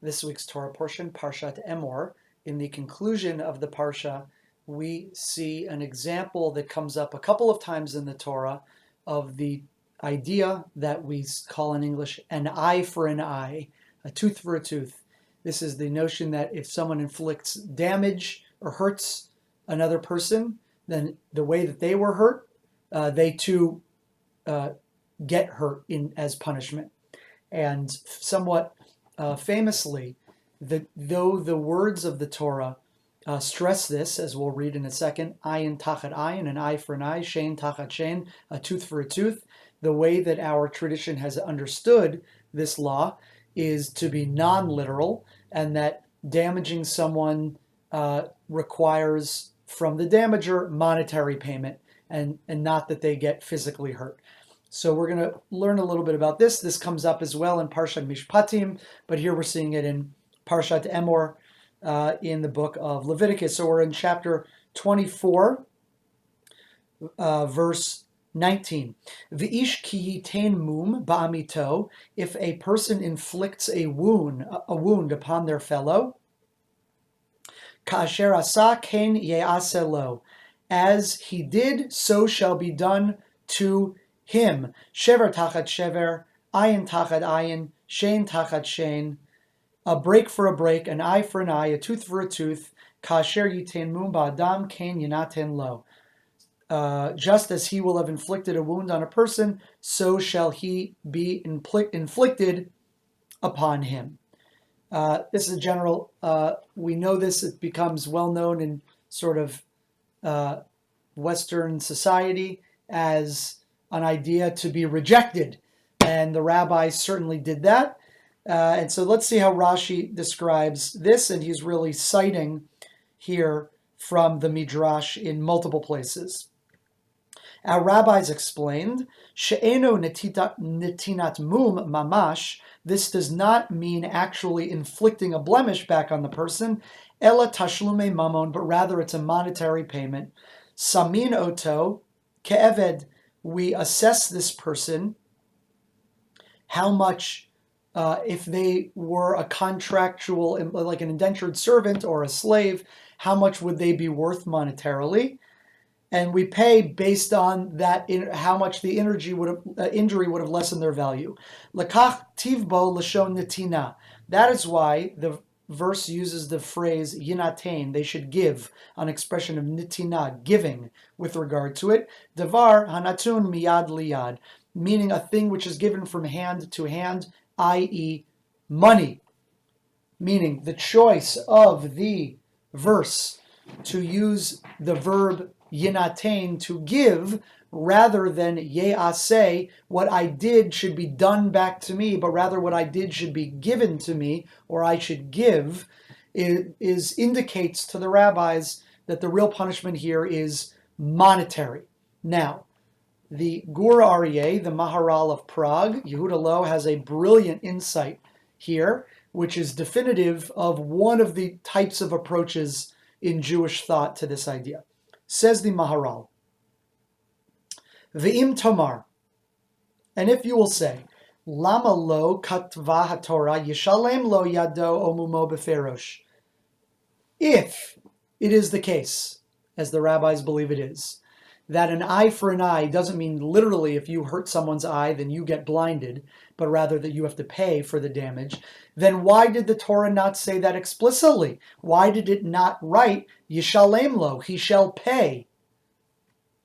this week's Torah portion, Parshat Emor. In the conclusion of the Parsha, we see an example that comes up a couple of times in the Torah of the idea that we call in English an eye for an eye, a tooth for a tooth. This is the notion that if someone inflicts damage or hurts another person, then the way that they were hurt, they too get hurt as punishment. And somewhat famously, though the words of the Torah stress this, as we'll read in a second, ayin tachat ayin, an eye for an eye, shein tachat shein, a tooth for a tooth, the way that our tradition has understood this law is to be non-literal, and that damaging someone requires from the damager monetary payment, and not that they get physically hurt. So we're going to learn a little bit about this. This comes up as well in Parshat Mishpatim, but here we're seeing it in Parshat Emor in the book of Leviticus. So we're in chapter 24, verse 19. V'ish ki yitain mum ba'amito, if a person inflicts a wound upon their fellow, ka'asher asa ken ye'aseh lo, as he did, so shall be done to him. Shever tachat shever, ayin tachat ayin, shein tachat shein, a break for a break, an eye for an eye, a tooth for a tooth. Kasher yitain mum ba'adam ken ynatan lo. Just as he will have inflicted a wound on a person, so shall he be inflicted upon him. This is a general, we know this, it becomes well known in sort of Western society as an idea to be rejected. And the rabbis certainly did that. And so let's see how Rashi describes this. And he's really citing here from the Midrash in multiple places. Our rabbis explained, She'eno netinat mum mamash, this does not mean actually inflicting a blemish back on the person, ela tashlume mamon, but rather it's a monetary payment. Samin oto ke'eved, we assess this person, how much, if they were a contractual, like an indentured servant or a slave, how much would they be worth monetarily? And we pay based on that, how much the injury would have lessened their value. Lakach tivbo lashon netina. That is why the verse uses the phrase ינתן, they should give, an expression of nitina, giving, with regard to it. Devar hanatun miyad liyad, meaning a thing which is given from hand to hand, i.e. money. Meaning the choice of the verse to use the verb ינתן, to give, rather than ye'aseh, what I did should be done back to me, but rather what I did should be given to me, or I should give, indicates to the rabbis that the real punishment here is monetary. Now, the Gur Aryeh, the Maharal of Prague, Yehuda Loew, has a brilliant insight here, which is definitive of one of the types of approaches in Jewish thought to this idea. Says the Maharal, Ve'im tomar, and if you will say, Lama lo katva haTorah yishalem lo yado omumo beferosh. If it is the case, as the rabbis believe it is, that an eye for an eye doesn't mean literally if you hurt someone's eye, then you get blinded, but rather that you have to pay for the damage, then why did the Torah not say that explicitly? Why did it not write, Yishalem lo, he shall pay?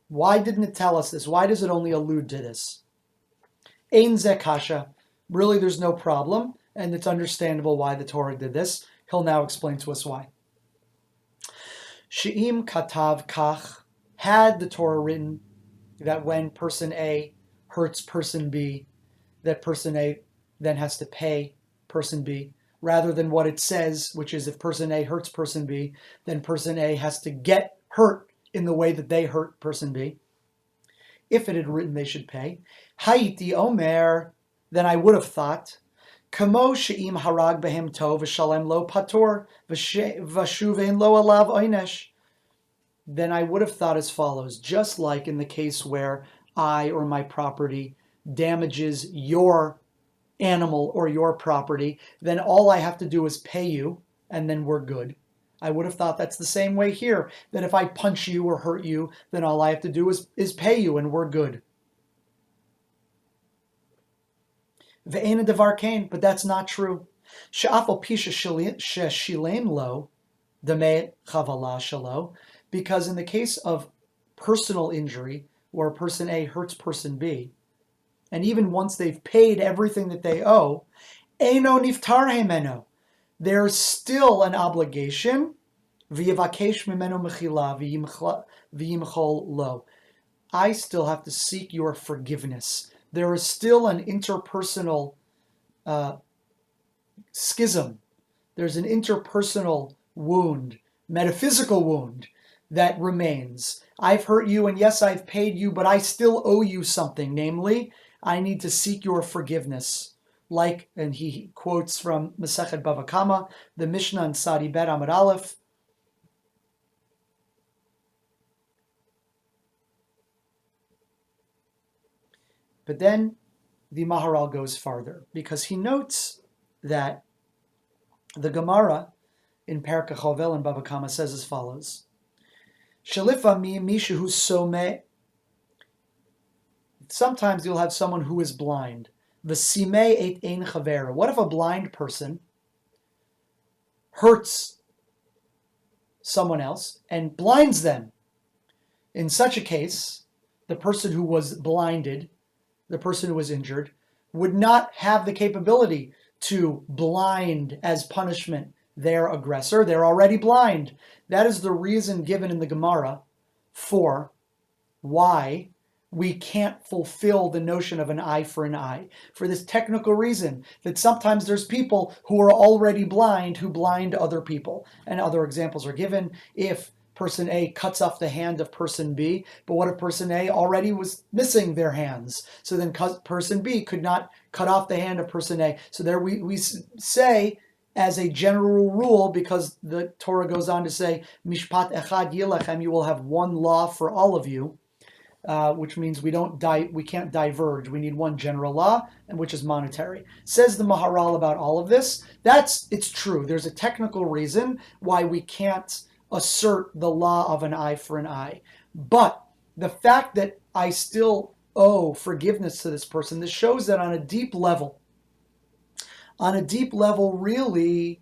Why didn't it tell us this? Why does it only allude to this? Ein ze kasha. Really, there's no problem, and it's understandable why the Torah did this. He'll now explain to us why. She'im katav kach, had the Torah written that when person A hurts person B, that person A then has to pay person B, rather than what it says, which is if person A hurts person B, then person A has to get hurt in the way that they hurt person B. If it had written they should pay, Hayiti Omer, then I would have thought, Kamo she'im harag behem tov v'shalem lo pator v'shuvein lo alav oynesh. Then I would have thought as follows, just like in the case where I or my property damages your animal or your property, then all I have to do is pay you, and then we're good. I would have thought that's the same way here, that if I punch you or hurt you, then all I have to do is pay you, and we're good. Ve'ena devar kain, but that's not true. She'afal pisha shilem lo demei chavala shalo, because in the case of personal injury, where person A hurts person B, and even once they've paid everything that they owe, eino niftar hemeno, there's still an obligation. V'yavakesh mimeno mechila v'yimchol lo. I still have to seek your forgiveness. There is still an interpersonal schism. There's an interpersonal wound, metaphysical wound that remains. I've hurt you, and yes, I've paid you, but I still owe you something. Namely, I need to seek your forgiveness. Like, and he quotes from Masechet Bava Kamma, the Mishnah in Sadi Bet Amud Aleph. But then the Maharal goes farther, because he notes that the Gemara in Perka Chovel and Bava Kamma says as follows: Shalifa mi mishu some. Sometimes you'll have someone who is blind. V'sime et ein chavera. What if a blind person hurts someone else and blinds them? In such a case, the person who was blinded, the person who was injured, would not have the capability to blind as punishment their aggressor. They're already blind. That is the reason given in the Gemara for why we can't fulfill the notion of an eye for an eye. For this technical reason, that sometimes there's people who are already blind who blind other people. And other examples are given. If person A cuts off the hand of person B, but what if person A already was missing their hands? So then person B could not cut off the hand of person A. So there we say, as a general rule, because the Torah goes on to say, Mishpat echad yilachem, you will have one law for all of you, which means we can't diverge. We need one general law, and which is monetary. Says the Maharal about all of this, it's true. There's a technical reason why we can't assert the law of an eye for an eye. But the fact that I still owe forgiveness to this person, this shows that on a deep level, really,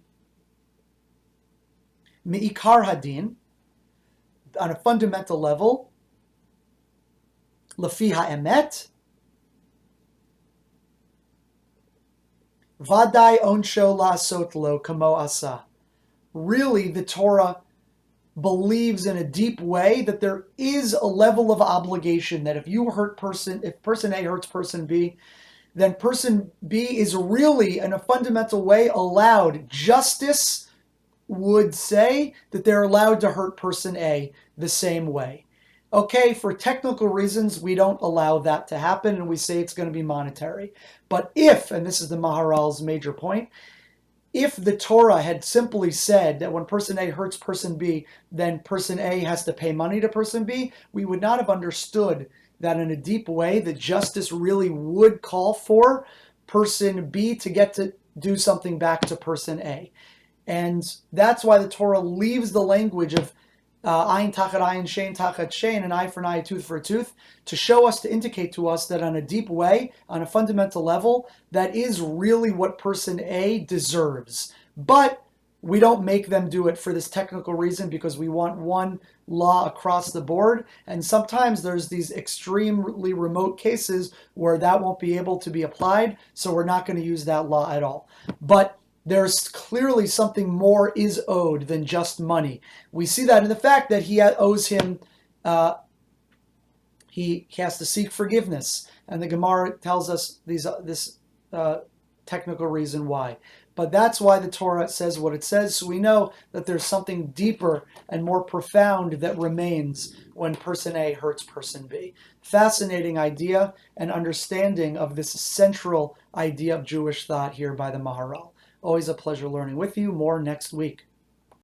mi'ikar hadin, on a fundamental level, lefi ha'emet, vadai onsho la'asot lo kamo asa. Really, the Torah believes in a deep way that there is a level of obligation that if person A hurts person B, then person B is really, in a fundamental way, allowed. Justice would say that they're allowed to hurt person A the same way. Okay, for technical reasons, we don't allow that to happen, and we say it's going to be monetary. But if, and this is the Maharal's major point, if the Torah had simply said that when person A hurts person B, then person A has to pay money to person B, we would not have understood that in a deep way that justice really would call for person B to get to do something back to person A. And that's why the Torah leaves the language of ayin tachat ayin, shein tachat shein, an eye for an eye, a tooth for a tooth, to show us, to indicate to us that on a deep way, on a fundamental level, that is really what person A deserves. But we don't make them do it for this technical reason, because we want one law across the board. And sometimes there's these extremely remote cases where that won't be able to be applied, so we're not going to use that law at all. But there's clearly something more is owed than just money. We see that in the fact that he owes him, he has to seek forgiveness. And the Gemara tells us this technical reason why. But that's why the Torah says what it says. So we know that there's something deeper and more profound that remains when person A hurts person B. Fascinating idea and understanding of this central idea of Jewish thought here by the Maharal. Always a pleasure learning with you. More next week.